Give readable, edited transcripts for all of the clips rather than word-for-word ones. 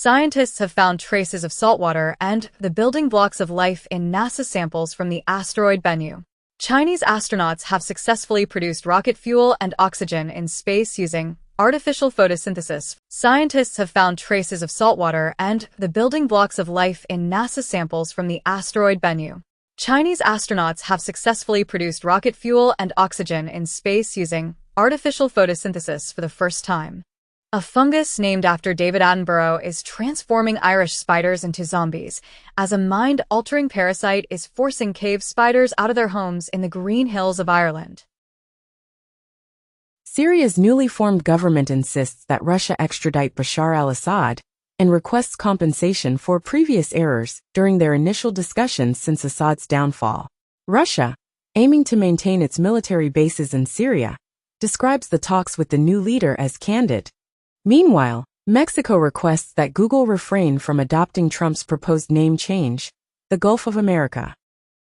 Scientists have found traces of saltwater and the building blocks of life in NASA samples from the asteroid Bennu. Chinese astronauts have successfully produced rocket fuel and oxygen in space using artificial photosynthesis. Scientists have found traces of saltwater and the building blocks of life in NASA samples from the asteroid Bennu. Chinese astronauts have successfully produced rocket fuel and oxygen in space using artificial photosynthesis for the first time. A fungus named after David Attenborough is transforming Irish spiders into zombies, as a mind-altering parasite is forcing cave spiders out of their homes in the Green Hills of Ireland. Syria's newly formed government insists that Russia extradite Bashar al-Assad and requests compensation for previous errors during their initial discussions since Assad's downfall. Russia, aiming to maintain its military bases in Syria, describes the talks with the new leader as candid. Meanwhile, Mexico requests that Google refrain from adopting Trump's proposed name change, the Gulf of America.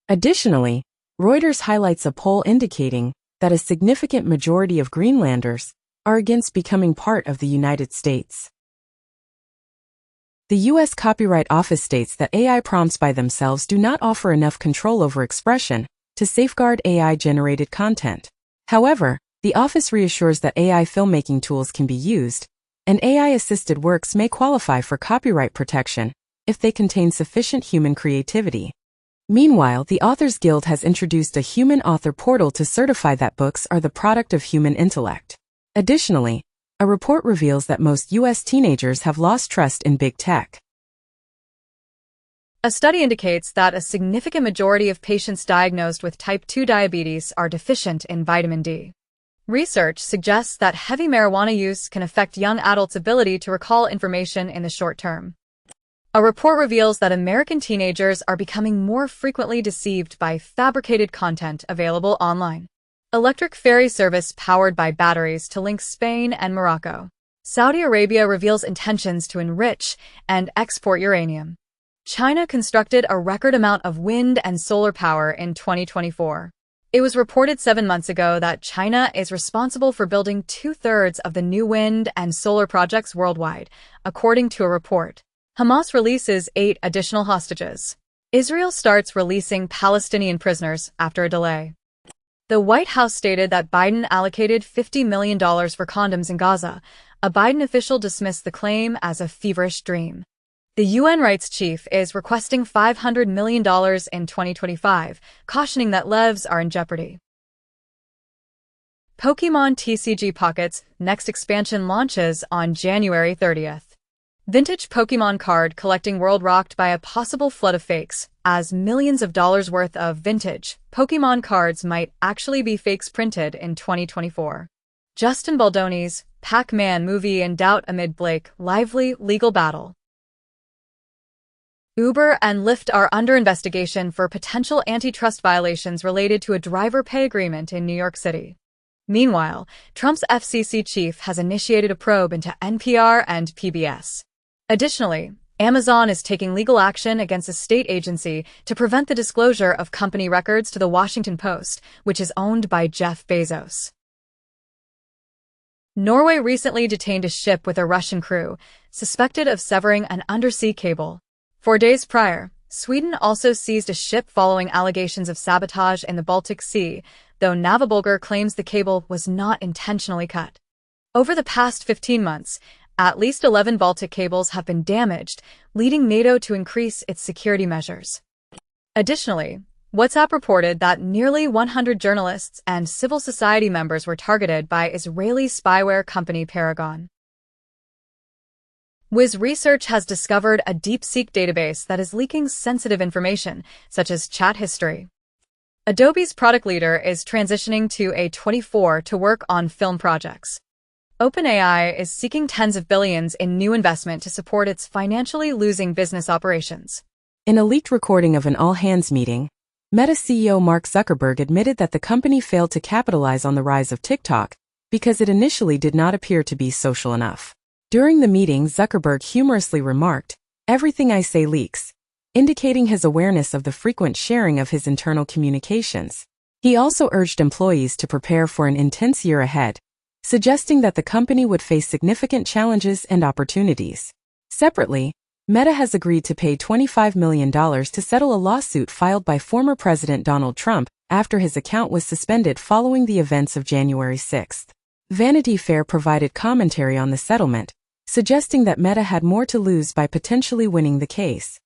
Additionally, Reuters highlights a poll indicating that a significant majority of Greenlanders are against becoming part of the United States. The U.S. Copyright Office states that AI prompts by themselves do not offer enough control over expression to safeguard AI-generated content. However, the office reassures that AI filmmaking tools can be used, and AI-assisted works may qualify for copyright protection if they contain sufficient human creativity. Meanwhile, the Authors Guild has introduced a human author portal to certify that books are the product of human intellect. Additionally, a report reveals that most U.S. teenagers have lost trust in big tech. A study indicates that a significant majority of patients diagnosed with type 2 diabetes are deficient in vitamin D. Research suggests that heavy marijuana use can affect young adults' ability to recall information in the short term. A report reveals that American teenagers are becoming more frequently deceived by fabricated content available online. Electric ferry service powered by batteries to link Spain and Morocco. Saudi Arabia reveals intentions to enrich and export uranium. China constructed a record amount of wind and solar power in 2024. It was reported 7 months ago that China is responsible for building 2/3 of the new wind and solar projects worldwide, according to a report. Hamas releases 8 additional hostages. Israel starts releasing Palestinian prisoners after a delay. The White House stated that Biden allocated $50 million for condoms in Gaza. A Biden official dismissed the claim as a feverish dream. The UN rights chief is requesting $500 million in 2025, cautioning that lives are in jeopardy. Pokémon TCG Pocket's next expansion launches on January 30th. Vintage Pokémon card collecting world rocked by a possible flood of fakes, as millions of dollars worth of vintage Pokémon cards might actually be fakes printed in 2024. Justin Baldoni's Pac-Man movie in doubt amid Blake Lively legal battle. Uber and Lyft are under investigation for potential antitrust violations related to a driver pay agreement in New York City. Meanwhile, Trump's FCC chief has initiated a probe into NPR and PBS. Additionally, Amazon is taking legal action against a state agency to prevent the disclosure of company records to the Washington Post, which is owned by Jeff Bezos. Norway recently detained a ship with a Russian crew, suspected of severing an undersea cable. 4 days prior, Sweden also seized a ship following allegations of sabotage in the Baltic Sea, though Navabulgar claims the cable was not intentionally cut. Over the past 15 months, at least 11 Baltic cables have been damaged, leading NATO to increase its security measures. Additionally, WhatsApp reported that nearly 100 journalists and civil society members were targeted by Israeli spyware company Paragon. Wiz Research has discovered a DeepSeek database that is leaking sensitive information, such as chat history. Adobe's product leader is transitioning to A24 to work on film projects. OpenAI is seeking tens of billions in new investment to support its financially losing business operations. In a leaked recording of an all-hands meeting, Meta CEO Mark Zuckerberg admitted that the company failed to capitalize on the rise of TikTok because it initially did not appear to be social enough. During the meeting, Zuckerberg humorously remarked, "Everything I say leaks," indicating his awareness of the frequent sharing of his internal communications. He also urged employees to prepare for an intense year ahead, suggesting that the company would face significant challenges and opportunities. Separately, Meta has agreed to pay $25 million to settle a lawsuit filed by former President Donald Trump after his account was suspended following the events of January 6. Vanity Fair provided commentary on the settlement, suggesting that Meta had more to lose by potentially winning the case.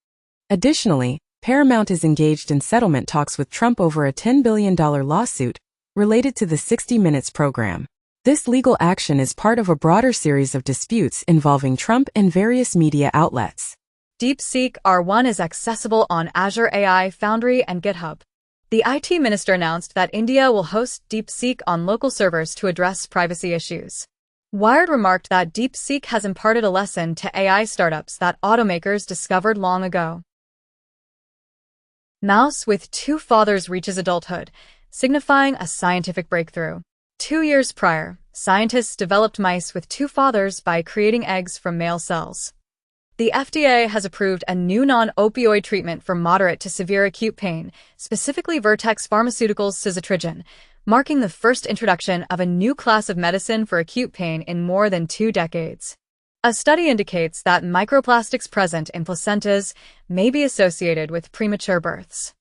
Additionally, Paramount is engaged in settlement talks with Trump over a $10 billion lawsuit related to the 60 Minutes program. This legal action is part of a broader series of disputes involving Trump and various media outlets. DeepSeek R1 is accessible on Azure AI, Foundry, and GitHub. The IT minister announced that India will host DeepSeek on local servers to address privacy issues. Wired remarked that DeepSeek has imparted a lesson to AI startups that automakers discovered long ago. Mouse with two fathers reaches adulthood, signifying a scientific breakthrough. 2 years prior, scientists developed mice with two fathers by creating eggs from male cells. The FDA has approved a new non-opioid treatment for moderate to severe acute pain, specifically Vertex Pharmaceuticals' Syzatrigine, marking the first introduction of a new class of medicine for acute pain in more than 2 decades. A study indicates that microplastics present in placentas may be associated with premature births.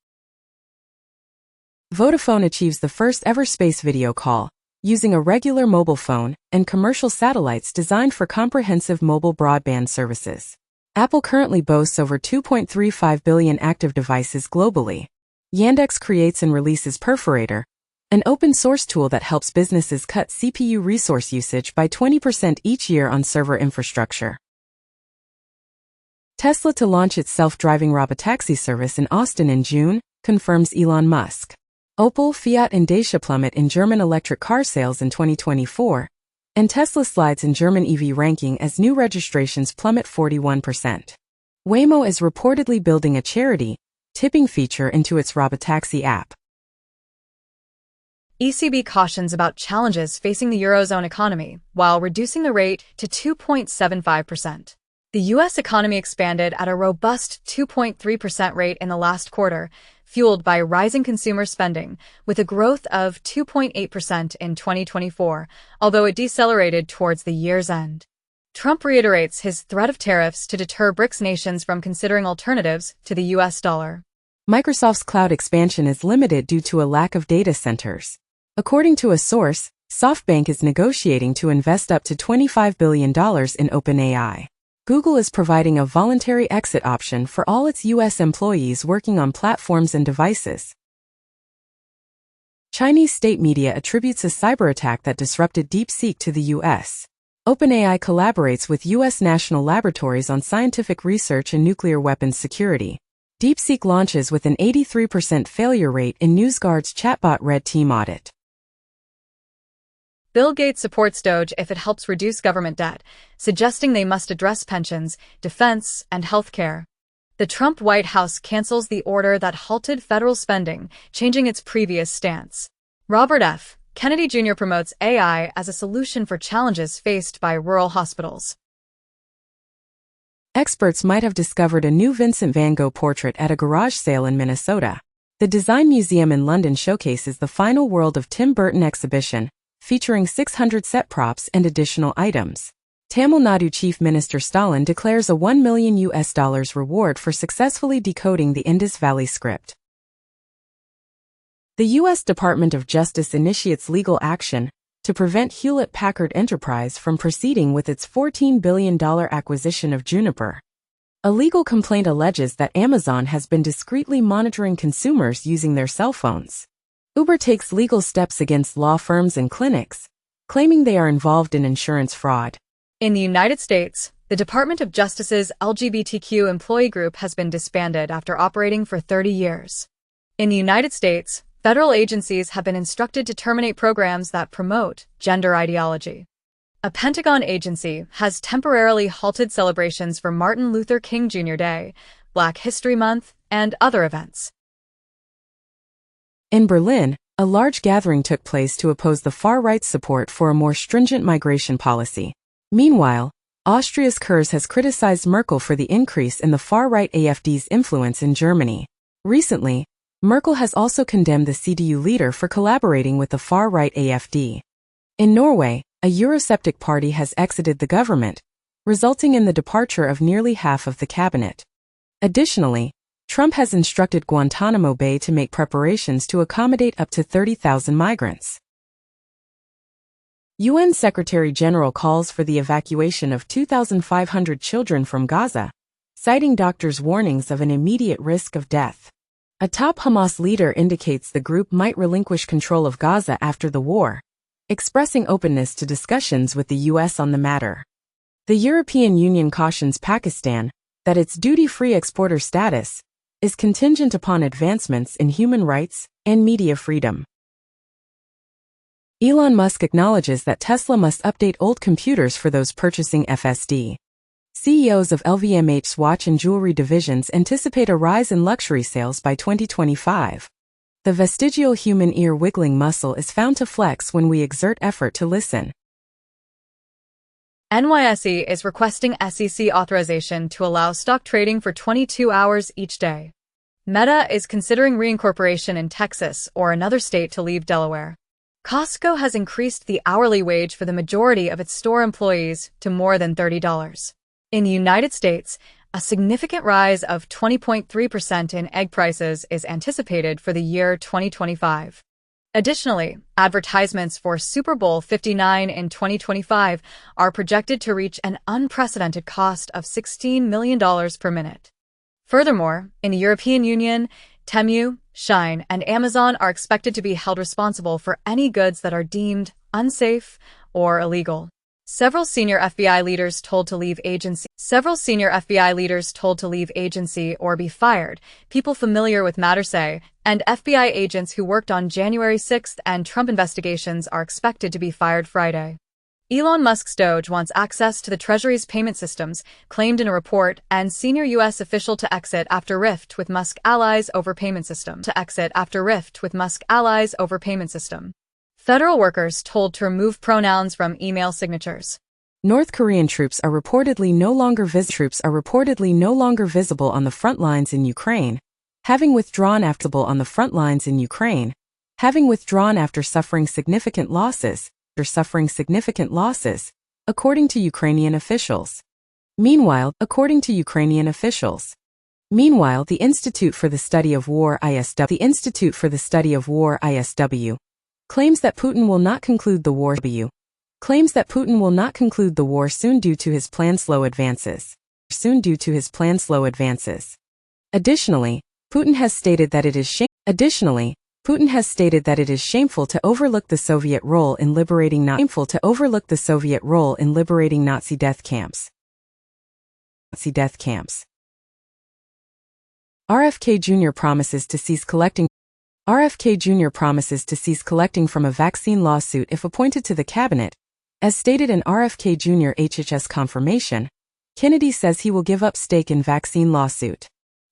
Vodafone achieves the first ever space video call, using a regular mobile phone and commercial satellites designed for comprehensive mobile broadband services. Apple currently boasts over 2.35 billion active devices globally. Yandex creates and releases Perforator, an open-source tool that helps businesses cut CPU resource usage by 20% each year on server infrastructure. Tesla to launch its self-driving robotaxi service in Austin in June, confirms Elon Musk. Opel, Fiat and Dacia plummet in German electric car sales in 2024, and Tesla slides in German EV ranking as new registrations plummet 41%. Waymo is reportedly building a charity tipping feature into its robotaxi app. ECB cautions about challenges facing the Eurozone economy, while reducing the rate to 2.75%. The U.S. economy expanded at a robust 2.3% rate in the last quarter, fueled by rising consumer spending, with a growth of 2.8% in 2024, although it decelerated towards the year's end. Trump reiterates his threat of tariffs to deter BRICS nations from considering alternatives to the U.S. dollar. Microsoft's cloud expansion is limited due to a lack of data centers. According to a source, SoftBank is negotiating to invest up to $25 billion in OpenAI. Google is providing a voluntary exit option for all its U.S. employees working on platforms and devices. Chinese state media attributes a cyber attack that disrupted DeepSeek to the U.S. OpenAI collaborates with U.S. national laboratories on scientific research and nuclear weapons security. DeepSeek launches with an 83% failure rate in NewsGuard's chatbot Red Team audit. Bill Gates supports Doge if it helps reduce government debt, suggesting they must address pensions, defense, and healthcare. The Trump White House cancels the order that halted federal spending, changing its previous stance. Robert F. Kennedy Jr. promotes AI as a solution for challenges faced by rural hospitals. Experts might have discovered a new Vincent van Gogh portrait at a garage sale in Minnesota. The Design Museum in London showcases the final World of Tim Burton exhibition, featuring 600 set props and additional items. Tamil Nadu Chief Minister Stalin declares a $1 million reward for successfully decoding the Indus Valley script. The U.S. Department of Justice initiates legal action to prevent Hewlett-Packard Enterprise from proceeding with its $14 billion acquisition of Juniper. A legal complaint alleges that Amazon has been discreetly monitoring consumers using their cell phones. Uber takes legal steps against law firms and clinics, claiming they are involved in insurance fraud. In the United States, the Department of Justice's LGBTQ employee group has been disbanded after operating for 30 years. In the United States, federal agencies have been instructed to terminate programs that promote gender ideology. A Pentagon agency has temporarily halted celebrations for Martin Luther King Jr. Day, Black History Month, and other events. In Berlin, a large gathering took place to oppose the far-right's support for a more stringent migration policy. Meanwhile, Austria's Kurz has criticized Merkel for the increase in the far-right AfD's influence in Germany. Recently, Merkel has also condemned the CDU leader for collaborating with the far-right AfD. In Norway, a Eurosceptic party has exited the government, resulting in the departure of nearly half of the cabinet. Additionally, Trump has instructed Guantanamo Bay to make preparations to accommodate up to 30,000 migrants. UN Secretary-General calls for the evacuation of 2,500 children from Gaza, citing doctors' warnings of an immediate risk of death. A top Hamas leader indicates the group might relinquish control of Gaza after the war, expressing openness to discussions with the U.S. on the matter. The European Union cautions Pakistan that its duty-free exporter status is contingent upon advancements in human rights and media freedom. Elon Musk acknowledges that Tesla must update old computers for those purchasing FSD. CEOs of LVMH's watch and jewelry divisions anticipate a rise in luxury sales by 2025. The vestigial human ear wiggling muscle is found to flex when we exert effort to listen. NYSE is requesting SEC authorization to allow stock trading for 22 hours each day. Meta is considering reincorporation in Texas or another state to leave Delaware. Costco has increased the hourly wage for the majority of its store employees to more than $30. In the United States, a significant rise of 20.3% in egg prices is anticipated for the year 2025. Additionally, advertisements for Super Bowl 59 in 2025 are projected to reach an unprecedented cost of $16 million per minute. Furthermore, in the European Union, Temu, Shein, and Amazon are expected to be held responsible for any goods that are deemed unsafe or illegal. Several senior FBI leaders told to leave agency or be fired, people familiar with matter say, and FBI agents who worked on January 6th and Trump investigations are expected to be fired Friday. Elon Musk's Doge wants access to the Treasury's payment systems, claimed in a report, and senior U.S. official to exit after rift with Musk allies over payment system. Federal workers told to remove pronouns from email signatures. North Korean troops are reportedly no longer visible on the front lines in Ukraine, having withdrawn after suffering significant losses, according to Ukrainian officials. Meanwhile, the Institute for the Study of War ISW claims that Putin will not conclude the war soon due to his planned slow advances. Additionally, Putin has stated that it is shameful to overlook the Soviet role in liberating Nazi death camps. RFK Jr. promises to cease collecting from a vaccine lawsuit if appointed to the cabinet. As stated in RFK Jr. HHS confirmation, Kennedy says he will give up stake in vaccine lawsuit.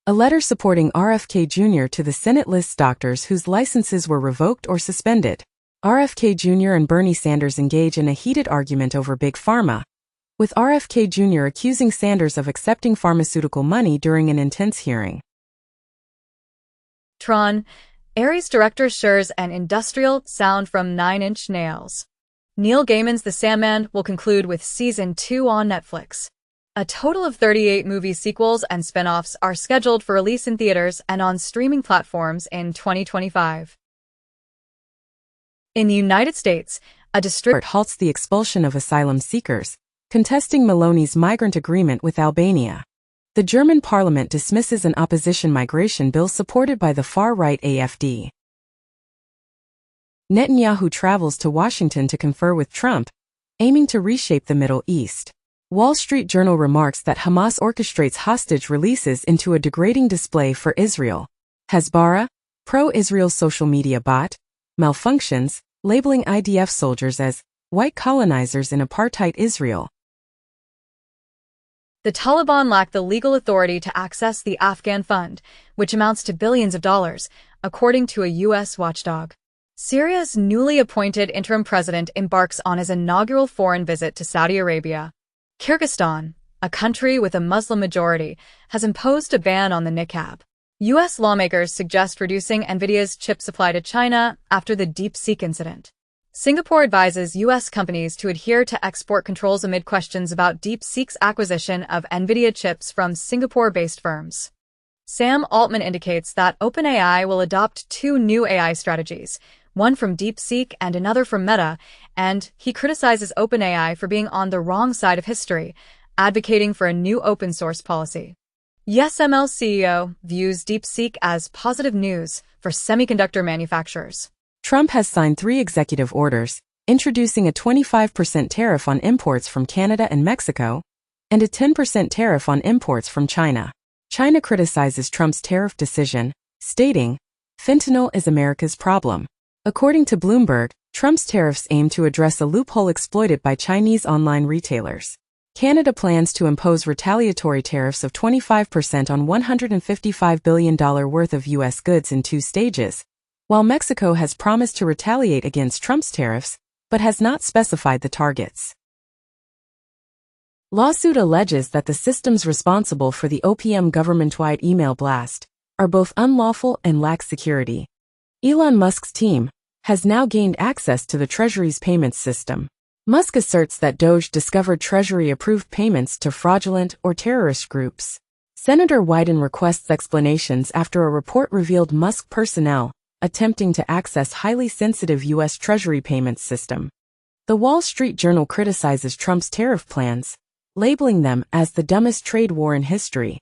A letter supporting RFK Jr. to the Senate lists doctors whose licenses were revoked or suspended. RFK Jr. and Bernie Sanders engage in a heated argument over Big Pharma, with RFK Jr. accusing Sanders of accepting pharmaceutical money during an intense hearing. Tron, Ares director shares an industrial sound from Nine Inch Nails. Neil Gaiman's The Sandman will conclude with Season 2 on Netflix. A total of 38 movie sequels and spin-offs are scheduled for release in theaters and on streaming platforms in 2025. In the United States, a district court halts the expulsion of asylum seekers, contesting Meloni's migrant agreement with Albania. The German parliament dismisses an opposition migration bill supported by the far-right AfD. Netanyahu travels to Washington to confer with Trump, aiming to reshape the Middle East. Wall Street Journal remarks that Hamas orchestrates hostage releases into a degrading display for Israel. Hasbara, pro-Israel social media bot, malfunctions, labeling IDF soldiers as white colonizers in apartheid Israel. The Taliban lack the legal authority to access the Afghan fund, which amounts to billions of dollars, according to a U.S. watchdog. Syria's newly appointed interim president embarks on his inaugural foreign visit to Saudi Arabia. Kyrgyzstan, a country with a Muslim majority, has imposed a ban on the niqab. U.S. lawmakers suggest reducing NVIDIA's chip supply to China after the DeepSeek incident. Singapore advises U.S. companies to adhere to export controls amid questions about DeepSeek's acquisition of NVIDIA chips from Singapore-based firms. Sam Altman indicates that OpenAI will adopt two new AI strategies, one from DeepSeek and another from Meta, and he criticizes OpenAI for being on the wrong side of history, advocating for a new open-source policy. YesML CEO views DeepSeek as positive news for semiconductor manufacturers. Trump has signed 3 executive orders, introducing a 25% tariff on imports from Canada and Mexico, and a 10% tariff on imports from China. China criticizes Trump's tariff decision, stating, "Fentanyl is America's problem." According to Bloomberg, Trump's tariffs aim to address a loophole exploited by Chinese online retailers. Canada plans to impose retaliatory tariffs of 25% on $155 billion worth of U.S. goods in 2 stages, while Mexico has promised to retaliate against Trump's tariffs, but has not specified the targets. Lawsuit alleges that the systems responsible for the OPM government-wide email blast are both unlawful and lack security. Elon Musk's team has now gained access to the Treasury's payments system. Musk asserts that Doge discovered Treasury-approved payments to fraudulent or terrorist groups. Senator Wyden requests explanations after a report revealed Musk personnel attempting to access highly sensitive U.S. Treasury payments system. The Wall Street Journal criticizes Trump's tariff plans, labeling them as the dumbest trade war in history.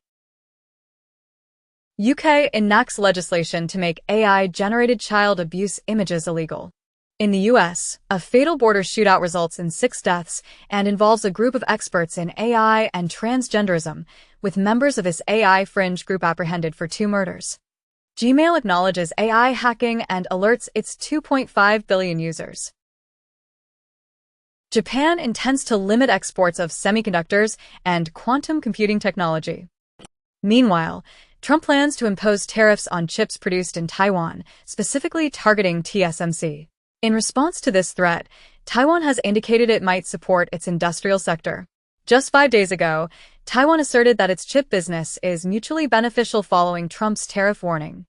UK enacts legislation to make AI-generated child abuse images illegal. In the US, a fatal border shootout results in 6 deaths and involves a group of experts in AI and transgenderism, with members of this AI fringe group apprehended for 2 murders. Gmail acknowledges AI hacking and alerts its 2.5 billion users. Japan intends to limit exports of semiconductors and quantum computing technology. Meanwhile, Trump plans to impose tariffs on chips produced in Taiwan, specifically targeting TSMC. In response to this threat, Taiwan has indicated it might support its industrial sector. Just 5 days ago, Taiwan asserted that its chip business is mutually beneficial following Trump's tariff warning.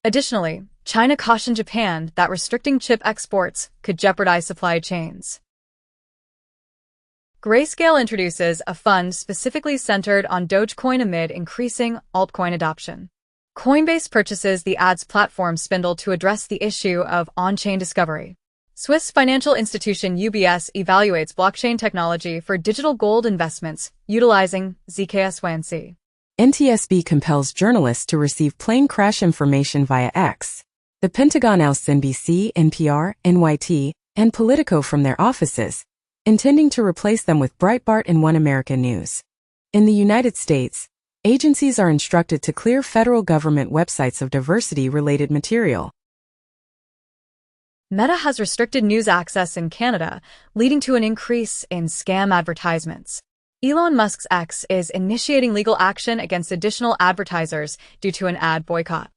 Additionally, China cautioned Japan that restricting chip exports could jeopardize supply chains. Grayscale introduces a fund specifically centered on Dogecoin amid increasing altcoin adoption. Coinbase purchases the ads platform Spindle to address the issue of on-chain discovery. Swiss financial institution UBS evaluates blockchain technology for digital gold investments utilizing zkSYNC. NTSB compels journalists to receive plane crash information via X. The Pentagon ousts NBC, NPR, NYT, and Politico from their offices, intending to replace them with Breitbart and One America News. In the United States, agencies are instructed to clear federal government websites of diversity-related material. Meta has restricted news access in Canada, leading to an increase in scam advertisements. Elon Musk's X is initiating legal action against additional advertisers due to an ad boycott.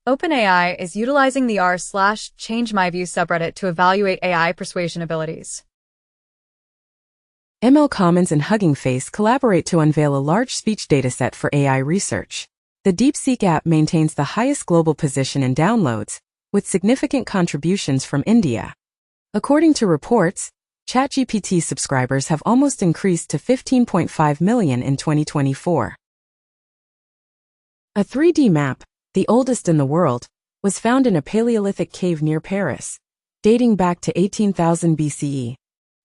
OpenAI is utilizing the r/ChangeMyView subreddit to evaluate AI persuasion abilities. ML Commons and Hugging Face collaborate to unveil a large speech dataset for AI research. The DeepSeek app maintains the highest global position in downloads, with significant contributions from India. According to reports, ChatGPT subscribers have almost increased to 15.5 million in 2024. A 3D map, the oldest in the world, was found in a Paleolithic cave near Paris, dating back to 18,000 BCE.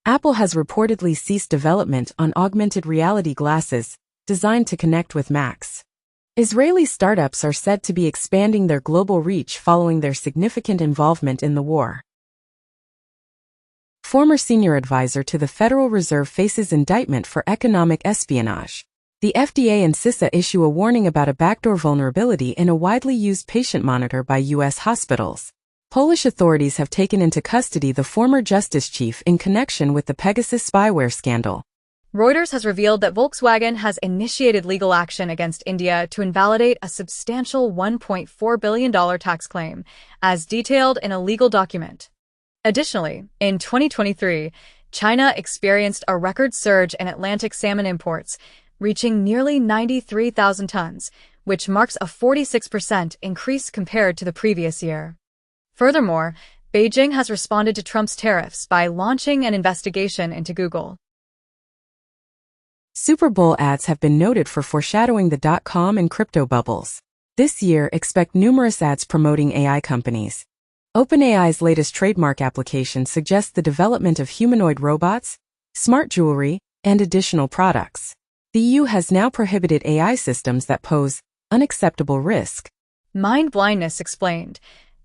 Apple has reportedly ceased development on augmented reality glasses designed to connect with Macs. Israeli startups are said to be expanding their global reach following their significant involvement in the war. Former senior advisor to the Federal Reserve faces indictment for economic espionage. The FDA and CISA issue a warning about a backdoor vulnerability in a widely used patient monitor by U.S. hospitals. Polish authorities have taken into custody the former justice chief in connection with the Pegasus spyware scandal. Reuters has revealed that Volkswagen has initiated legal action against India to invalidate a substantial $1.4 billion tax claim, as detailed in a legal document. Additionally, in 2023, China experienced a record surge in Atlantic salmon imports, reaching nearly 93,000 tons, which marks a 46% increase compared to the previous year. Furthermore, Beijing has responded to Trump's tariffs by launching an investigation into Google. Super Bowl ads have been noted for foreshadowing the dot-com and crypto bubbles. This year, expect numerous ads promoting AI companies. OpenAI's latest trademark application suggests the development of humanoid robots, smart jewelry, and additional products. The EU has now prohibited AI systems that pose unacceptable risk. Mind blindness explained.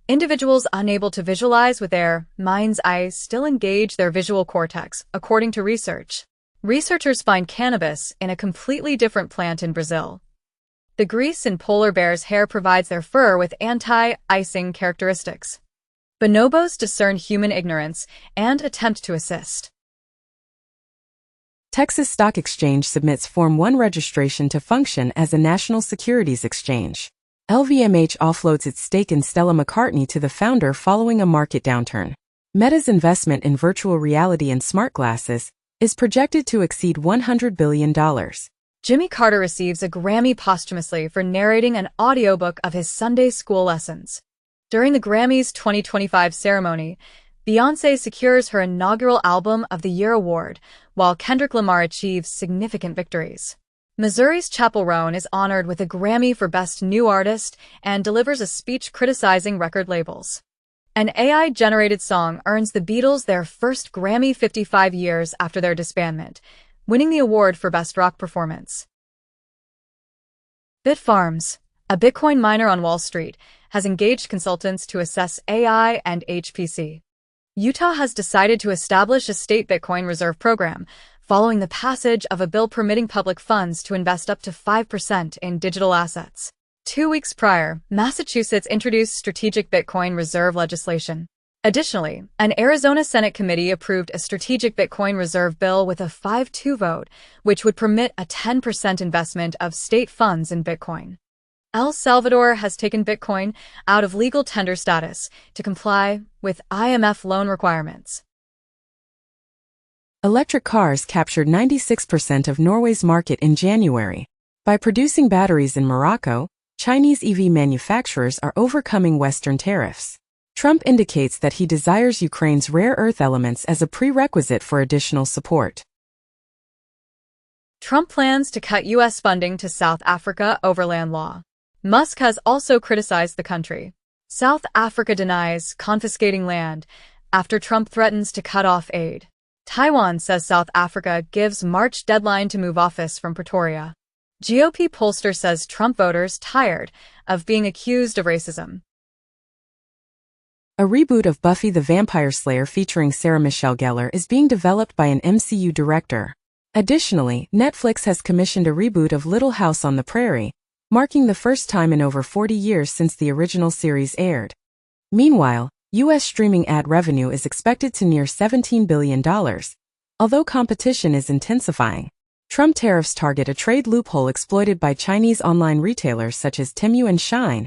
Individuals unable to visualize with their mind's eye still engage their visual cortex, according to research. Researchers find cannabis in a completely different plant in Brazil. The grease in polar bears' hair provides their fur with anti-icing characteristics. Bonobos discern human ignorance and attempt to assist. Texas Stock Exchange submits Form 1 registration to function as a national securities exchange. LVMH offloads its stake in Stella McCartney to the founder following a market downturn. Meta's investment in virtual reality and smart glasses is projected to exceed $100 billion. Jimmy Carter receives a Grammy posthumously for narrating an audiobook of his Sunday school lessons. During the Grammys 2025 ceremony, Beyoncé secures her inaugural Album of the Year award, while Kendrick Lamar achieves significant victories. Missouri's Chappell Roan is honored with a Grammy for Best New Artist and delivers a speech criticizing record labels. An AI-generated song earns the Beatles their first Grammy 55 years after their disbandment, winning the award for Best Rock Performance. Bitfarms, a Bitcoin miner on Wall Street, has engaged consultants to assess AI and HPC. Utah has decided to establish a state Bitcoin reserve program, following the passage of a bill permitting public funds to invest up to 5% in digital assets. 2 weeks prior, Massachusetts introduced strategic Bitcoin reserve legislation. Additionally, an Arizona Senate committee approved a strategic Bitcoin reserve bill with a 5-2 vote, which would permit a 10% investment of state funds in Bitcoin. El Salvador has taken Bitcoin out of legal tender status to comply with IMF loan requirements. Electric cars captured 96% of Norway's market in January. By producing batteries in Morocco, Chinese EV manufacturers are overcoming Western tariffs. Trump indicates that he desires Ukraine's rare earth elements as a prerequisite for additional support. Trump plans to cut U.S. funding to South Africa over land law. Musk has also criticized the country. South Africa denies confiscating land after Trump threatens to cut off aid. Taiwan says South Africa gives March deadline to move office from Pretoria. GOP pollster says Trump voters tired of being accused of racism. A reboot of Buffy the Vampire Slayer featuring Sarah Michelle Gellar is being developed by an MCU director. Additionally, Netflix has commissioned a reboot of Little House on the Prairie, marking the first time in over 40 years since the original series aired. Meanwhile, U.S. streaming ad revenue is expected to near $17 billion, although competition is intensifying. Trump tariffs target a trade loophole exploited by Chinese online retailers such as Temu and Shein,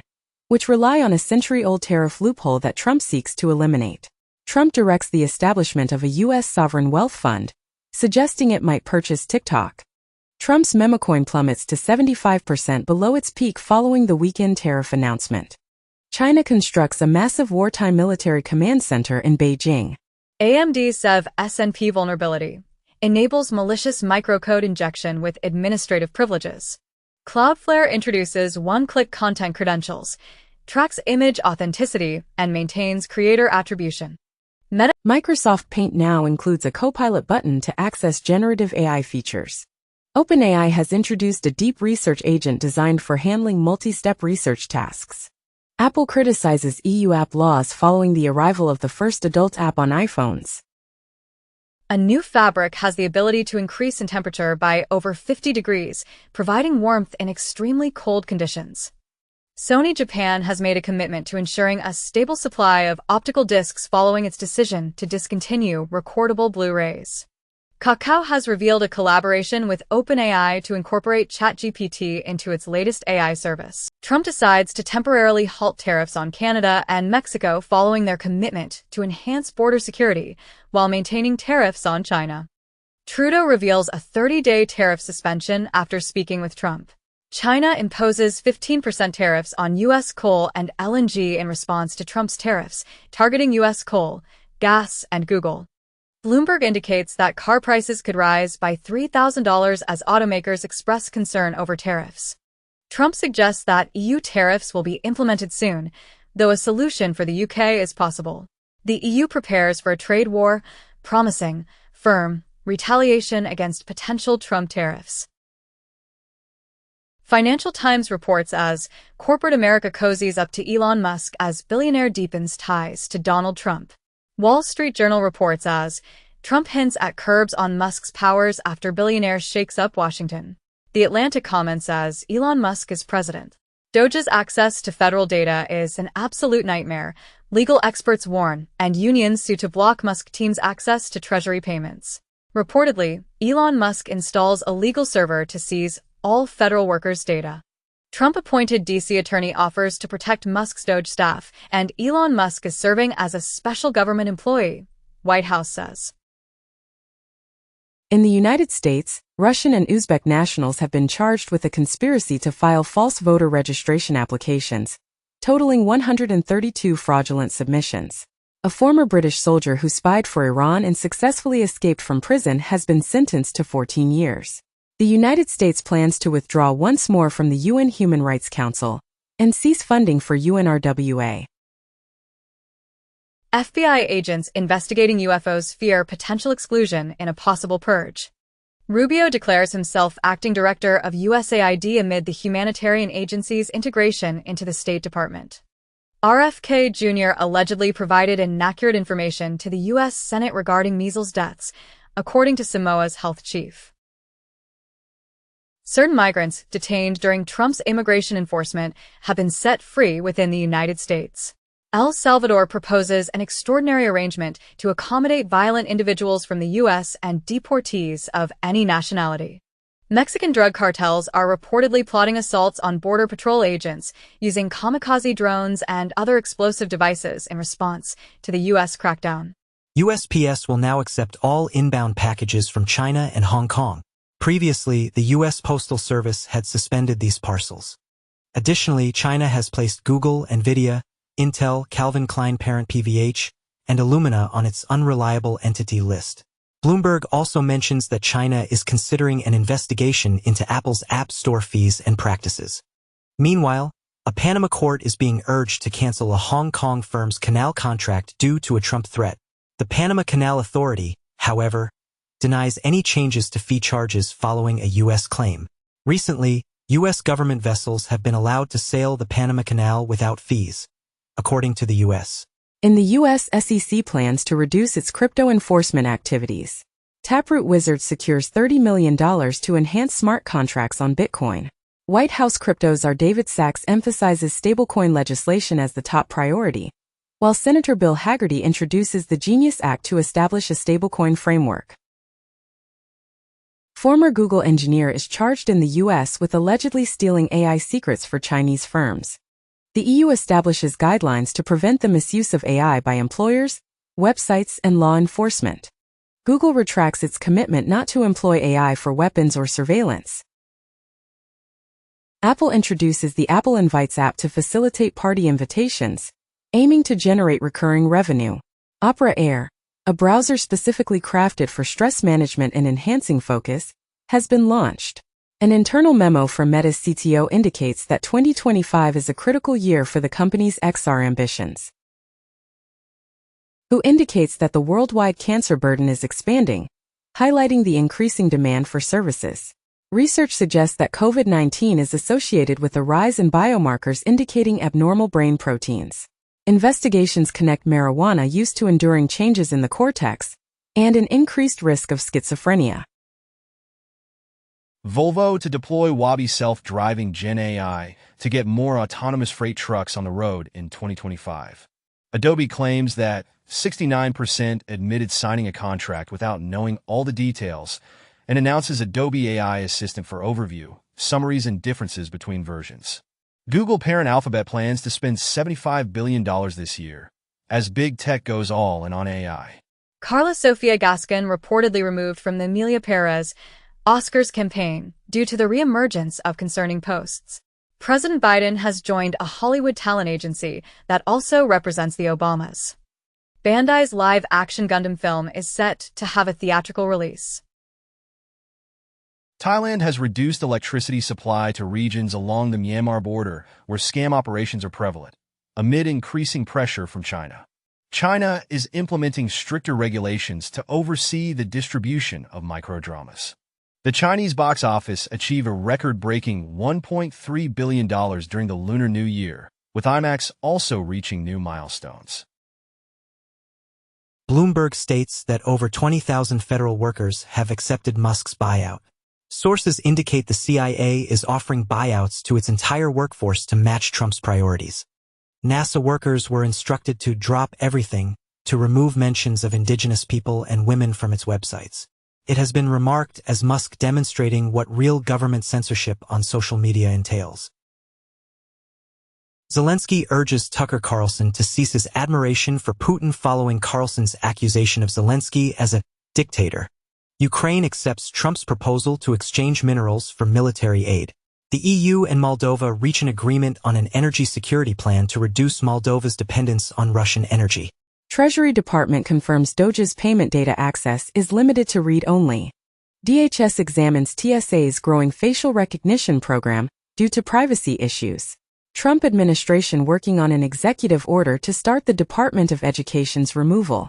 which rely on a century-old tariff loophole that Trump seeks to eliminate. Trump directs the establishment of a U.S. sovereign wealth fund, suggesting it might purchase TikTok. Trump's memecoin plummets to 75% below its peak following the weekend tariff announcement. China constructs a massive wartime military command center in Beijing. AMD Sev SNP vulnerability enables malicious microcode injection with administrative privileges. Cloudflare introduces one-click content credentials, tracks image authenticity, and maintains creator attribution. Microsoft Paint now includes a Copilot button to access generative AI features. OpenAI has introduced a deep research agent designed for handling multi-step research tasks. Apple criticizes EU app laws following the arrival of the first adult app on iPhones. A new fabric has the ability to increase in temperature by over 50 degrees, providing warmth in extremely cold conditions. Sony Japan has made a commitment to ensuring a stable supply of optical discs following its decision to discontinue recordable Blu-rays. Kakao has revealed a collaboration with OpenAI to incorporate ChatGPT into its latest AI service. Trump decides to temporarily halt tariffs on Canada and Mexico following their commitment to enhance border security while maintaining tariffs on China. Trudeau reveals a 30-day tariff suspension after speaking with Trump. China imposes 15% tariffs on U.S. coal and LNG in response to Trump's tariffs, targeting U.S. coal, gas, and Google. Bloomberg indicates that car prices could rise by $3,000 as automakers express concern over tariffs. Trump suggests that EU tariffs will be implemented soon, though a solution for the UK is possible. The EU prepares for a trade war, promising firm retaliation against potential Trump tariffs. Financial Times reports as corporate America cozies up to Elon Musk as billionaire deepens ties to Donald Trump. Wall Street Journal reports as Trump hints at curbs on Musk's powers after billionaire shakes up Washington. The Atlantic comments as Elon Musk is president. Doge's access to federal data is an absolute nightmare, legal experts warn, and unions sue to block Musk team's access to Treasury payments. Reportedly, Elon Musk installs a legal server to seize all federal workers' data. Trump-appointed D.C. attorney offers to protect Musk's Doge staff, and Elon Musk is serving as a special government employee, White House says. In the United States, Russian and Uzbek nationals have been charged with a conspiracy to file false voter registration applications, totaling 132 fraudulent submissions. A former British soldier who spied for Iran and successfully escaped from prison has been sentenced to 14 years. The United States plans to withdraw once more from the UN Human Rights Council and cease funding for UNRWA. FBI agents investigating UFOs fear potential exclusion in a possible purge. Rubio declares himself acting director of USAID amid the humanitarian agency's integration into the State Department. RFK Jr. allegedly provided inaccurate information to the U.S. Senate regarding measles deaths, according to Samoa's health chief. Certain migrants detained during Trump's immigration enforcement have been set free within the United States. El Salvador proposes an extraordinary arrangement to accommodate violent individuals from the U.S. and deportees of any nationality. Mexican drug cartels are reportedly plotting assaults on Border Patrol agents using kamikaze drones and other explosive devices in response to the U.S. crackdown. USPS will now accept all inbound packages from China and Hong Kong. Previously, the U.S. Postal Service had suspended these parcels. Additionally, China has placed Google, Nvidia, Intel, Calvin Klein parent PVH, and Illumina on its unreliable entity list. Bloomberg also mentions that China is considering an investigation into Apple's App Store fees and practices. Meanwhile, a Panama court is being urged to cancel a Hong Kong firm's canal contract due to a Trump threat. The Panama Canal Authority, however, denies any changes to fee charges following a U.S. claim. Recently, U.S. government vessels have been allowed to sail the Panama Canal without fees, according to the U.S. In the U.S., SEC plans to reduce its crypto enforcement activities. Taproot Wizards secures $30 million to enhance smart contracts on Bitcoin. White House crypto czar David Sachs emphasizes stablecoin legislation as the top priority, while Senator Bill Hagerty introduces the Genius Act to establish a stablecoin framework. Former Google engineer is charged in the U.S. with allegedly stealing AI secrets for Chinese firms. The EU establishes guidelines to prevent the misuse of AI by employers, websites, and law enforcement. Google retracts its commitment not to employ AI for weapons or surveillance. Apple introduces the Apple Invites app to facilitate party invitations, aiming to generate recurring revenue. Opera Air, a browser specifically crafted for stress management and enhancing focus, has been launched. An internal memo from Meta's CTO indicates that 2025 is a critical year for the company's XR ambitions. WHO indicates that the worldwide cancer burden is expanding, highlighting the increasing demand for services. Research suggests that COVID-19 is associated with a rise in biomarkers indicating abnormal brain proteins. Investigations connect marijuana use to enduring changes in the cortex and an increased risk of schizophrenia. Volvo to deploy Waabi self-driving Gen AI to get more autonomous freight trucks on the road in 2025. Adobe claims that 69% admitted signing a contract without knowing all the details and announces Adobe AI Assistant for overview, summaries, and differences between versions. Google parent Alphabet plans to spend $75 billion this year, as big tech goes all in on AI. Carla Sofia Gascon reportedly removed from the Emilia Perez Oscar's campaign, due to the reemergence of concerning posts. President Biden has joined a Hollywood talent agency that also represents the Obamas. Bandai's live-action Gundam film is set to have a theatrical release. Thailand has reduced electricity supply to regions along the Myanmar border where scam operations are prevalent, amid increasing pressure from China. China is implementing stricter regulations to oversee the distribution of microdramas. The Chinese box office achieved a record-breaking $1.3 billion during the Lunar New Year, with IMAX also reaching new milestones. Bloomberg states that over 20,000 federal workers have accepted Musk's buyout. Sources indicate the CIA is offering buyouts to its entire workforce to match Trump's priorities. NASA workers were instructed to drop everything, to remove mentions of indigenous people and women from its websites. It has been remarked as Musk demonstrating what real government censorship on social media entails. Zelensky urges Tucker Carlson to cease his admiration for Putin following Carlson's accusation of Zelensky as a dictator. Ukraine accepts Trump's proposal to exchange minerals for military aid. The EU and Moldova reach an agreement on an energy security plan to reduce Moldova's dependence on Russian energy. Treasury Department confirms Doge's payment data access is limited to read-only. DHS examines TSA's growing facial recognition program due to privacy issues. Trump administration working on an executive order to start the Department of Education's removal.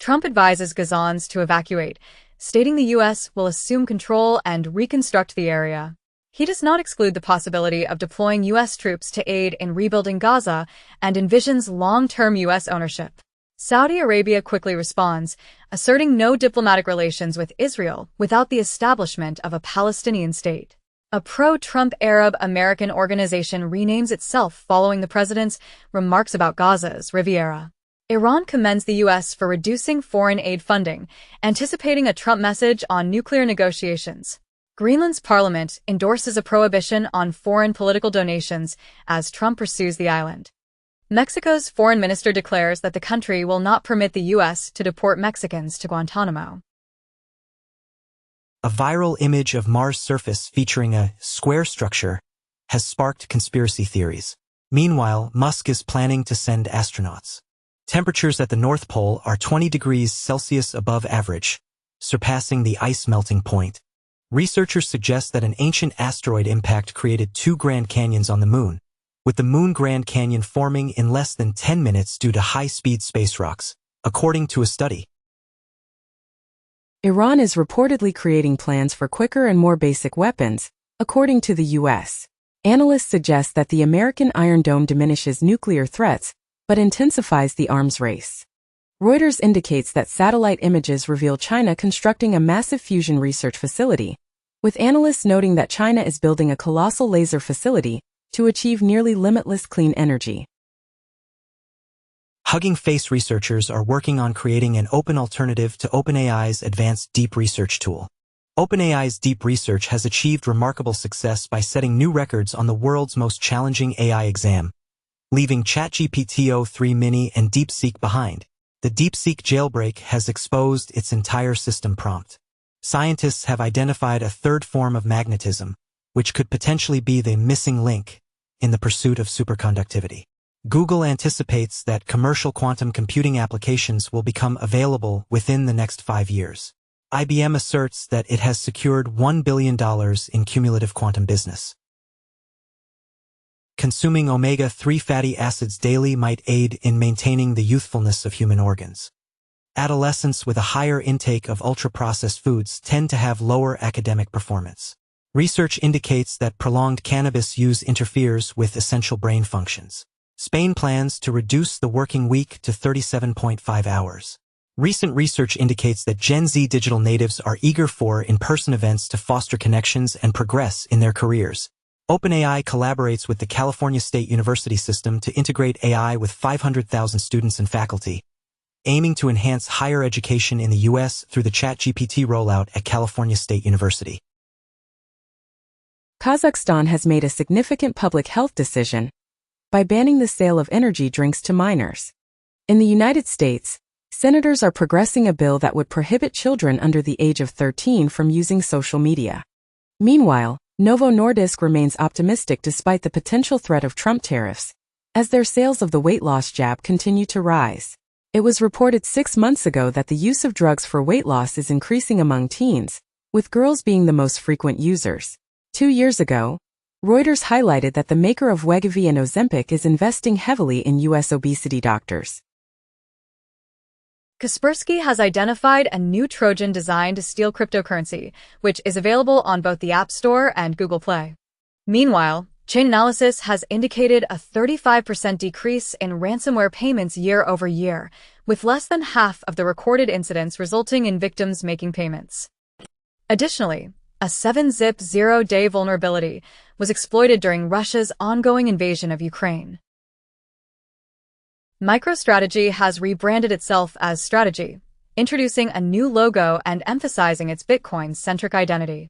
Trump advises Gazans to evacuate, stating the U.S. will assume control and reconstruct the area. He does not exclude the possibility of deploying U.S. troops to aid in rebuilding Gaza and envisions long-term U.S. ownership. Saudi Arabia quickly responds, asserting no diplomatic relations with Israel without the establishment of a Palestinian state. A pro-Trump Arab-American organization renames itself following the president's remarks about Gaza's Riviera. Iran commends the U.S. for reducing foreign aid funding, anticipating a Trump message on nuclear negotiations. Greenland's parliament endorses a prohibition on foreign political donations as Trump pursues the island. Mexico's foreign minister declares that the country will not permit the U.S. to deport Mexicans to Guantanamo. A viral image of Mars' surface featuring a square structure has sparked conspiracy theories. Meanwhile, Musk is planning to send astronauts. Temperatures at the North Pole are 20 degrees Celsius above average, surpassing the ice melting point. Researchers suggest that an ancient asteroid impact created 2 Grand Canyons on the Moon, with the Moon Grand Canyon forming in less than 10 minutes due to high-speed space rocks, according to a study. Iran is reportedly creating plans for quicker and more basic weapons, according to the U.S. Analysts suggest that the American Iron Dome diminishes nuclear threats, but intensifies the arms race. Reuters indicates that satellite images reveal China constructing a massive fusion research facility, with analysts noting that China is building a colossal laser facility to achieve nearly limitless clean energy. Hugging Face researchers are working on creating an open alternative to OpenAI's advanced deep research tool. OpenAI's deep research has achieved remarkable success by setting new records on the world's most challenging AI exam, leaving ChatGPT-o3 Mini and DeepSeek behind. The DeepSeek jailbreak has exposed its entire system prompt. Scientists have identified a third form of magnetism, which could potentially be the missing link in the pursuit of superconductivity. Google anticipates that commercial quantum computing applications will become available within the next 5 years. IBM asserts that it has secured $1 billion in cumulative quantum business. Consuming omega-3 fatty acids daily might aid in maintaining the youthfulness of human organs. Adolescents with a higher intake of ultra-processed foods tend to have lower academic performance. Research indicates that prolonged cannabis use interferes with essential brain functions. Spain plans to reduce the working week to 37.5 hours. Recent research indicates that Gen Z digital natives are eager for in-person events to foster connections and progress in their careers. OpenAI collaborates with the California State University system to integrate AI with 500,000 students and faculty, aiming to enhance higher education in the U.S. through the ChatGPT rollout at California State University. Kazakhstan has made a significant public health decision by banning the sale of energy drinks to minors. In the United States, Senators are progressing a bill that would prohibit children under the age of 13 from using social media. Meanwhile, Novo Nordisk remains optimistic despite the potential threat of Trump tariffs, as their sales of the weight loss jab continue to rise. It was reported 6 months ago that the use of drugs for weight loss is increasing among teens, with girls being the most frequent users. 2 years ago, Reuters highlighted that the maker of Wegovy and Ozempic is investing heavily in U.S. obesity doctors. Kaspersky has identified a new Trojan designed to steal cryptocurrency, which is available on both the App Store and Google Play. Meanwhile, Chainalysis has indicated a 35% decrease in ransomware payments year over year, with less than half of the recorded incidents resulting in victims making payments. Additionally, a 7-zip zero-day vulnerability was exploited during Russia's ongoing invasion of Ukraine. MicroStrategy has rebranded itself as Strategy, introducing a new logo and emphasizing its Bitcoin-centric identity.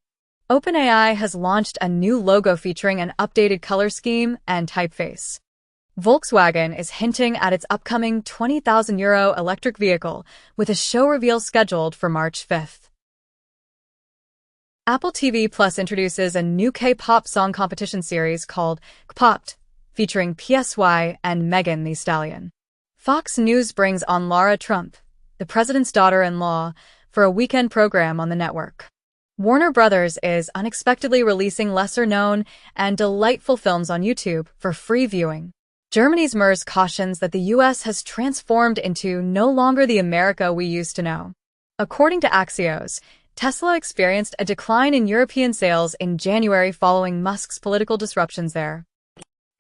OpenAI has launched a new logo featuring an updated color scheme and typeface. Volkswagen is hinting at its upcoming €20,000 electric vehicle, with a show reveal scheduled for March 5th. Apple TV Plus introduces a new K-pop song competition series called K-Popped, featuring PSY and Megan Thee Stallion. Fox News brings on Lara Trump, the president's daughter-in-law, for a weekend program on the network. Warner Brothers is unexpectedly releasing lesser-known and delightful films on YouTube for free viewing. Germany's MERS cautions that the U.S. has transformed into no longer the America we used to know. According to Axios, Tesla experienced a decline in European sales in January following Musk's political disruptions there.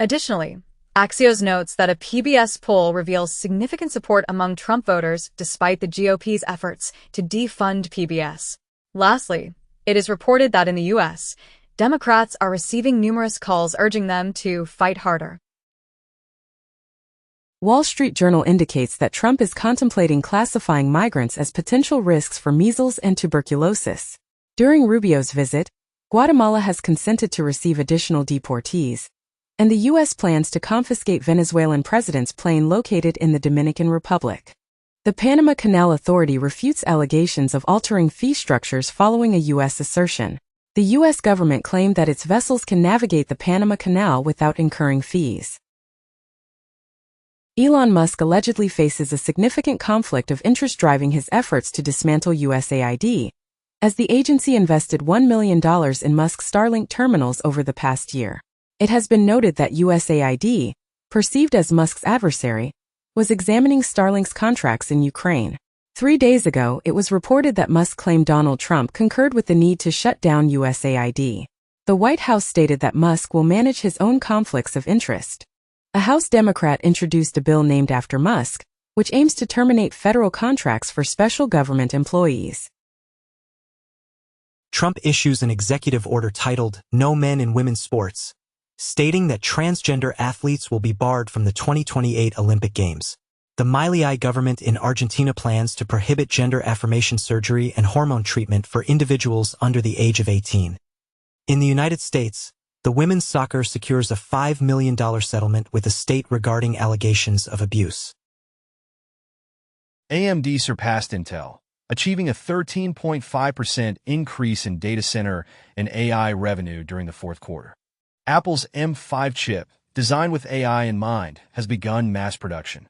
Additionally, Axios notes that a PBS poll reveals significant support among Trump voters despite the GOP's efforts to defund PBS. Lastly, it is reported that in the U.S., Democrats are receiving numerous calls urging them to fight harder. Wall Street Journal indicates that Trump is contemplating classifying migrants as potential risks for measles and tuberculosis. During Rubio's visit, Guatemala has consented to receive additional deportees, and the U.S. plans to confiscate Venezuelan president's plane located in the Dominican Republic. The Panama Canal Authority refutes allegations of altering fee structures following a U.S. assertion. The U.S. government claimed that its vessels can navigate the Panama Canal without incurring fees. Elon Musk allegedly faces a significant conflict of interest driving his efforts to dismantle USAID, as the agency invested $1 million in Musk's Starlink terminals over the past year. It has been noted that USAID, perceived as Musk's adversary, was examining Starlink's contracts in Ukraine. 3 days ago, it was reported that Musk claimed Donald Trump concurred with the need to shut down USAID. The White House stated that Musk will manage his own conflicts of interest. A House Democrat introduced a bill named after Musk, which aims to terminate federal contracts for special government employees. Trump issues an executive order titled No Men in Women's Sports, stating that transgender athletes will be barred from the 2028 Olympic Games. The Milei government in Argentina plans to prohibit gender affirmation surgery and hormone treatment for individuals under the age of 18. In the United States, the women's soccer secures a $5 million settlement with the state regarding allegations of abuse. AMD surpassed Intel, achieving a 13.5% increase in data center and AI revenue during the fourth quarter. Apple's M5 chip, designed with AI in mind, has begun mass production.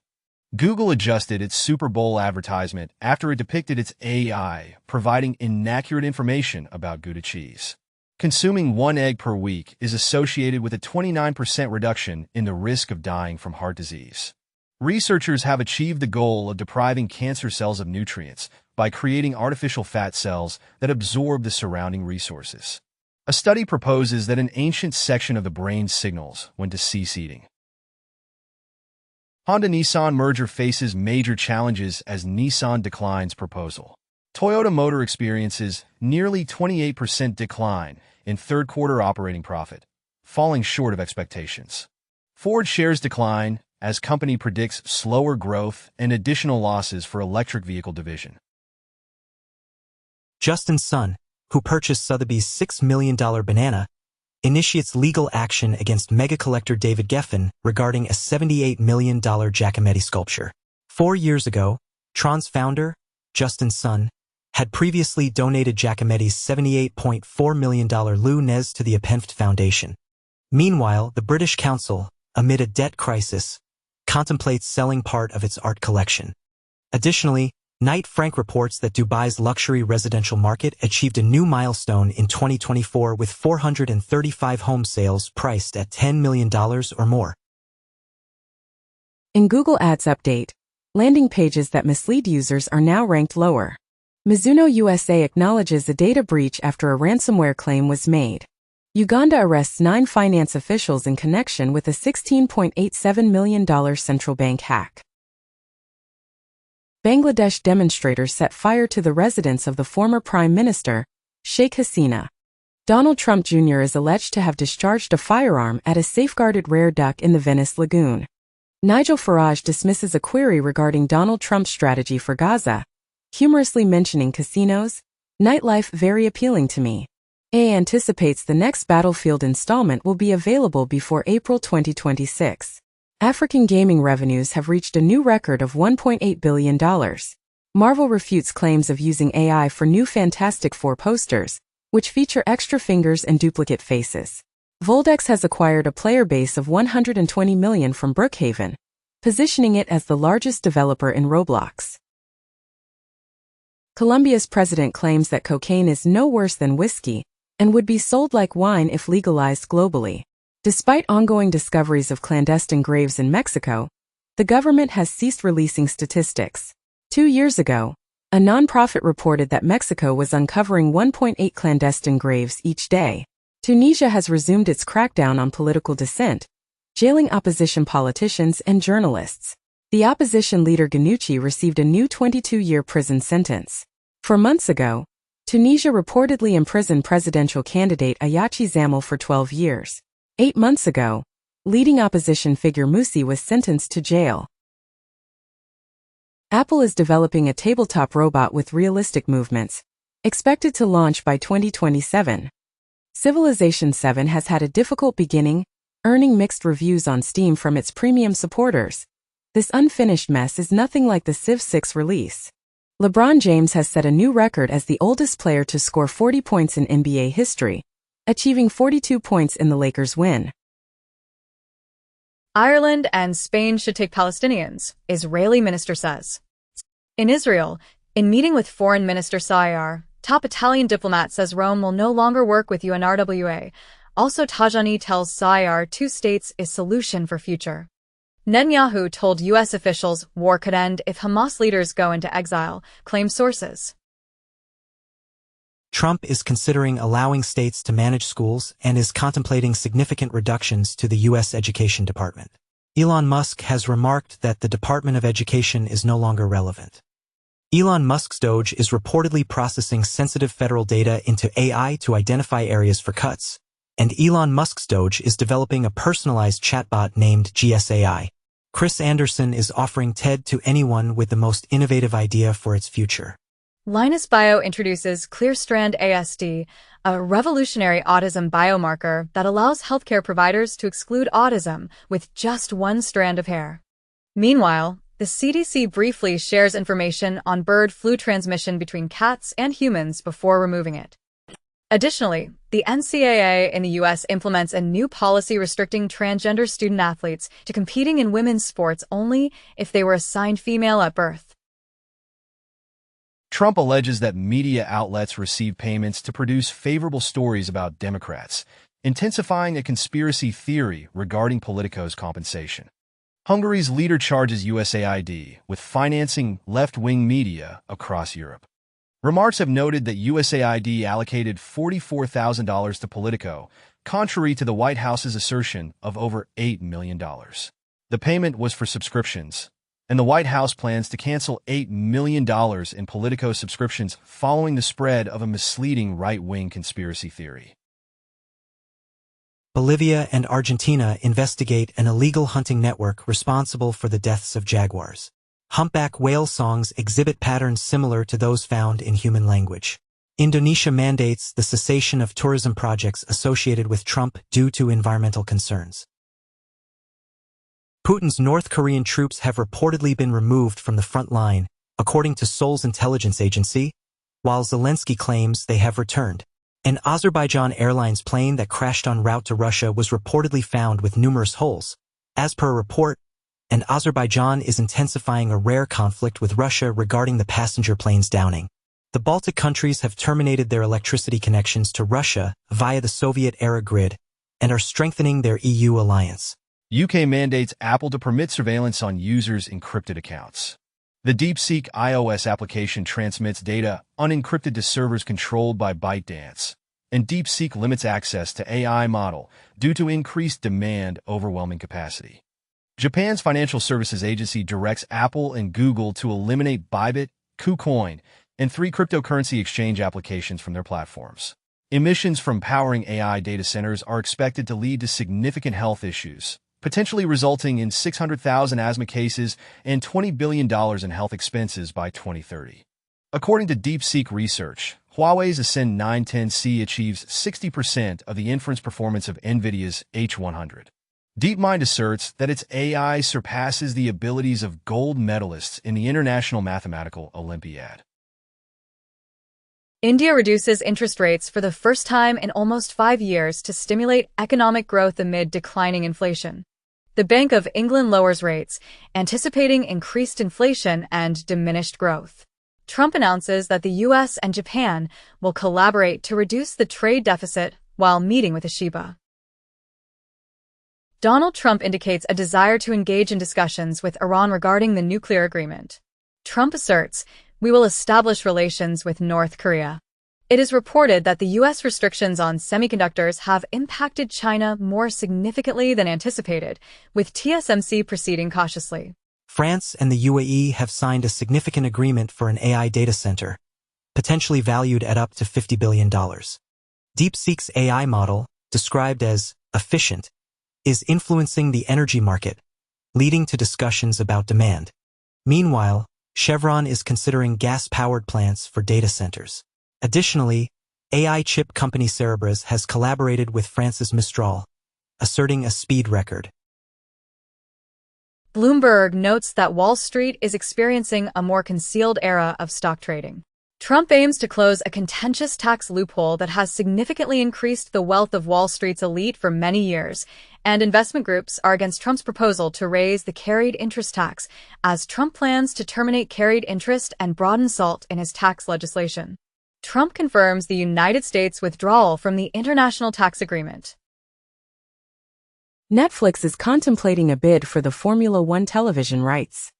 Google adjusted its Super Bowl advertisement after it depicted its AI providing inaccurate information about Gouda cheese. Consuming 1 egg per week is associated with a 29% reduction in the risk of dying from heart disease. Researchers have achieved the goal of depriving cancer cells of nutrients by creating artificial fat cells that absorb the surrounding resources. A study proposes that an ancient section of the brain signals when to cease eating. Honda-Nissan merger faces major challenges as Nissan declines proposal. Toyota Motor experiences nearly 28% decline in third-quarter operating profit, falling short of expectations. Ford shares decline as company predicts slower growth and additional losses for electric vehicle division. Justin Sun, who purchased Sotheby's $6 million banana, initiates legal action against mega collector David Geffen regarding a $78 million Giacometti sculpture. 4 years ago, Tron's founder, Justin Sun, had previously donated Giacometti's $78.4 million Lou Nez to the Apenft Foundation. Meanwhile, the British Council, amid a debt crisis, contemplates selling part of its art collection. Additionally, Knight Frank reports that Dubai's luxury residential market achieved a new milestone in 2024 with 435 home sales priced at $10 million or more. In Google Ads update, landing pages that mislead users are now ranked lower. Mizuno USA acknowledges a data breach after a ransomware claim was made. Uganda arrests 9 finance officials in connection with a $16.87 million central bank hack. Bangladesh demonstrators set fire to the residence of the former Prime Minister, Sheikh Hasina. Donald Trump Jr. is alleged to have discharged a firearm at a safeguarded rare duck in the Venice Lagoon. Nigel Farage dismisses a query regarding Donald Trump's strategy for Gaza, humorously mentioning casinos, nightlife very appealing to me. EA anticipates the next Battlefield installment will be available before April 2026. African gaming revenues have reached a new record of $1.8 billion. Marvel refutes claims of using AI for new Fantastic Four posters, which feature extra fingers and duplicate faces. Voldex has acquired a player base of 120 million from Brookhaven, positioning it as the largest developer in Roblox. Colombia's president claims that cocaine is no worse than whiskey and would be sold like wine if legalized globally. Despite ongoing discoveries of clandestine graves in Mexico, the government has ceased releasing statistics. 2 years ago, a nonprofit reported that Mexico was uncovering 1.8 clandestine graves each day. Tunisia has resumed its crackdown on political dissent, jailing opposition politicians and journalists. The opposition leader Ghannouchi received a new 22-year prison sentence. 4 months ago, Tunisia reportedly imprisoned presidential candidate Ayachi Zamel for 12 years. 8 months ago, leading opposition figure Musi was sentenced to jail. Apple is developing a tabletop robot with realistic movements, expected to launch by 2027. Civilization 7 has had a difficult beginning, earning mixed reviews on Steam from its premium supporters. This unfinished mess is nothing like the Civ 6 release. LeBron James has set a new record as the oldest player to score 40 points in NBA history, achieving 42 points in the Lakers' win. Ireland and Spain should take Palestinians, Israeli minister says. In Israel, in meeting with Foreign Minister Sayar, top Italian diplomat says Rome will no longer work with UNRWA. Also, Tajani tells Sayar 2 states is solution for future. Netanyahu told U.S. officials war could end if Hamas leaders go into exile, claim sources. Trump is considering allowing states to manage schools and is contemplating significant reductions to the U.S. Education Department. Elon Musk has remarked that the Department of Education is no longer relevant. Elon Musk's Doge is reportedly processing sensitive federal data into AI to identify areas for cuts, and Elon Musk's Doge is developing a personalized chatbot named GSAI. Chris Anderson is offering TED to anyone with the most innovative idea for its future. Linus Bio introduces ClearStrand ASD, a revolutionary autism biomarker that allows healthcare providers to exclude autism with just 1 strand of hair. Meanwhile, the CDC briefly shares information on bird flu transmission between cats and humans before removing it. Additionally, the NCAA in the U.S. implements a new policy restricting transgender student athletes to competing in women's sports only if they were assigned female at birth. Trump alleges that media outlets receive payments to produce favorable stories about Democrats, intensifying a conspiracy theory regarding Politico's compensation. Hungary's leader charges USAID with financing left-wing media across Europe. Remarks have noted that USAID allocated $44,000 to Politico, contrary to the White House's assertion of over $8 million. The payment was for subscriptions, and the White House plans to cancel $8 million in Politico subscriptions following the spread of a misleading right-wing conspiracy theory. Bolivia and Argentina investigate an illegal hunting network responsible for the deaths of jaguars. Humpback whale songs exhibit patterns similar to those found in human language. Indonesia mandates the cessation of tourism projects associated with Trump due to environmental concerns. Putin's North Korean troops have reportedly been removed from the front line, according to Seoul's intelligence agency, while Zelensky claims they have returned. An Azerbaijan Airlines plane that crashed en route to Russia was reportedly found with numerous holes. As per a report, Azerbaijan is intensifying a rare conflict with Russia regarding the passenger plane's downing. The Baltic countries have terminated their electricity connections to Russia via the Soviet-era grid and are strengthening their EU alliance. UK mandates Apple to permit surveillance on users' encrypted accounts. The DeepSeek iOS application transmits data unencrypted to servers controlled by ByteDance, and DeepSeek limits access to AI model due to increased demand overwhelming capacity. Japan's financial services agency directs Apple and Google to eliminate Bybit, KuCoin, and 3 cryptocurrency exchange applications from their platforms. Emissions from powering AI data centers are expected to lead to significant health issues, potentially resulting in 600,000 asthma cases and $20 billion in health expenses by 2030. According to DeepSeek research, Huawei's Ascend 910C achieves 60% of the inference performance of NVIDIA's H100. DeepMind asserts that its AI surpasses the abilities of gold medalists in the International Mathematical Olympiad. India reduces interest rates for the first time in almost 5 years to stimulate economic growth amid declining inflation. The Bank of England lowers rates, anticipating increased inflation and diminished growth. Trump announces that the U.S. and Japan will collaborate to reduce the trade deficit while meeting with Toshiba. Donald Trump indicates a desire to engage in discussions with Iran regarding the nuclear agreement. Trump asserts, "We will establish relations with North Korea." It is reported that the U.S. restrictions on semiconductors have impacted China more significantly than anticipated, with TSMC proceeding cautiously. France and the UAE have signed a significant agreement for an AI data center, potentially valued at up to $50 billion. DeepSeek's AI model, described as efficient, is influencing the energy market, leading to discussions about demand. Meanwhile, Chevron is considering gas-powered plants for data centers. Additionally, AI chip company Cerebras has collaborated with France's Mistral, asserting a speed record. Bloomberg notes that Wall Street is experiencing a more concealed era of stock trading. Trump aims to close a contentious tax loophole that has significantly increased the wealth of Wall Street's elite for many years, and investment groups are against Trump's proposal to raise the carried interest tax, as Trump plans to terminate carried interest and broaden SALT in his tax legislation. Trump confirms the United States' withdrawal from the International Tax Agreement. Netflix is contemplating a bid for the Formula One television rights.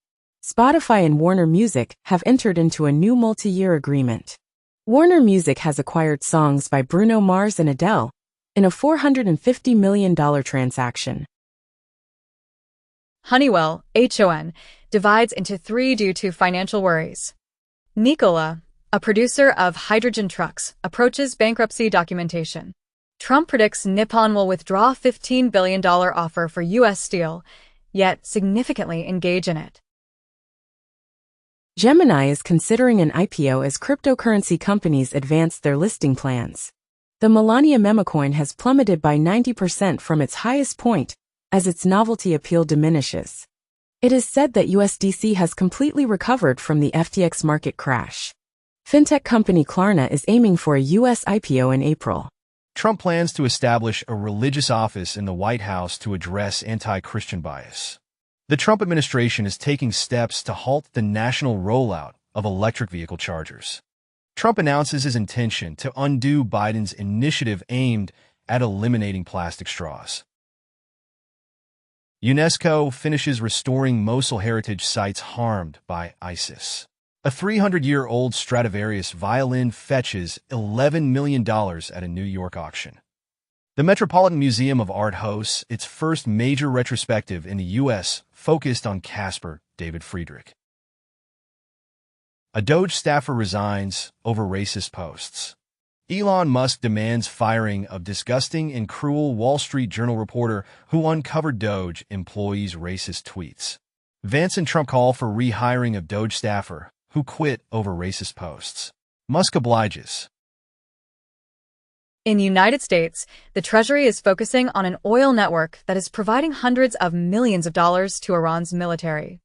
Spotify and Warner Music have entered into a new multi-year agreement. Warner Music has acquired songs by Bruno Mars and Adele in a $450 million transaction. Honeywell, HON, divides into 3 due to financial worries. Nikola, a producer of hydrogen trucks, approaches bankruptcy documentation. Trump predicts Nippon will withdraw $15 billion offer for U.S. steel, yet significantly engage in it. Gemini is considering an IPO as cryptocurrency companies advance their listing plans. The Melania memecoin has plummeted by 90% from its highest point, as its novelty appeal diminishes. It is said that USDC has completely recovered from the FTX market crash. Fintech company Klarna is aiming for a U.S. IPO in April. Trump plans to establish a religious office in the White House to address anti-Christian bias. The Trump administration is taking steps to halt the national rollout of electric vehicle chargers. Trump announces his intention to undo Biden's initiative aimed at eliminating plastic straws. UNESCO finishes restoring Mosul heritage sites harmed by ISIS. A 300-year-old Stradivarius violin fetches $11 million at a New York auction. The Metropolitan Museum of Art hosts its first major retrospective in the U.S. focused on Caspar David Friedrich. A Doge staffer resigns over racist posts. Elon Musk demands firing of disgusting and cruel Wall Street Journal reporter who uncovered Doge employees' racist tweets. Vance and Trump call for rehiring of Doge staffer who quit over racist posts. Musk obliges. In the United States, the Treasury is focusing on an oil network that is providing hundreds of millions of dollars to Iran's military.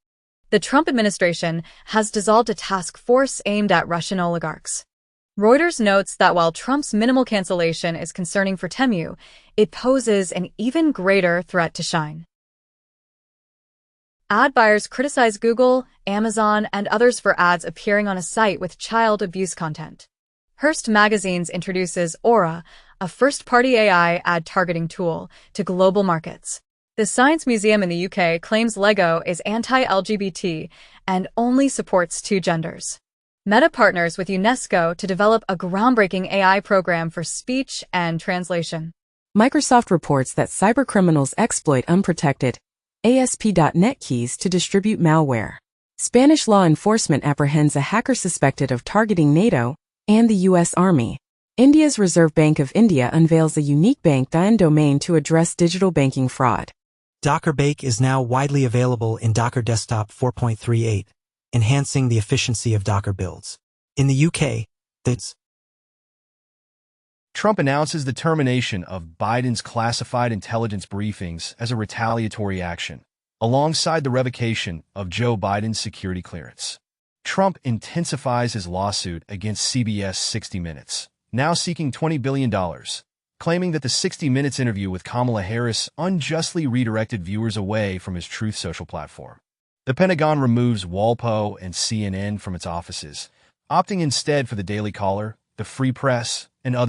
The Trump administration has dissolved a task force aimed at Russian oligarchs. Reuters notes that while Trump's minimal cancellation is concerning for Temu, it poses an even greater threat to Shine. Ad buyers criticize Google, Amazon, and others for ads appearing on a site with child abuse content. Hearst Magazines introduces Aura, a first-party AI ad targeting tool, to global markets. The Science Museum in the UK claims Lego is anti-LGBT and only supports two genders. Meta partners with UNESCO to develop a groundbreaking AI program for speech and translation. Microsoft reports that cybercriminals exploit unprotected ASP.NET keys to distribute malware. Spanish law enforcement apprehends a hacker suspected of targeting NATO and the U.S. Army. India's Reserve Bank of India unveils a unique bank.in domain to address digital banking fraud. Docker Bake is now widely available in Docker Desktop 4.38, enhancing the efficiency of Docker builds. In the UK, Trump announces the termination of Biden's classified intelligence briefings as a retaliatory action, alongside the revocation of Joe Biden's security clearance. Trump intensifies his lawsuit against CBS 60 Minutes, now seeking $20 billion, claiming that the 60 Minutes interview with Kamala Harris unjustly redirected viewers away from his Truth Social platform. The Pentagon removes Walpo and CNN from its offices, opting instead for the Daily Caller, the Free Press, and other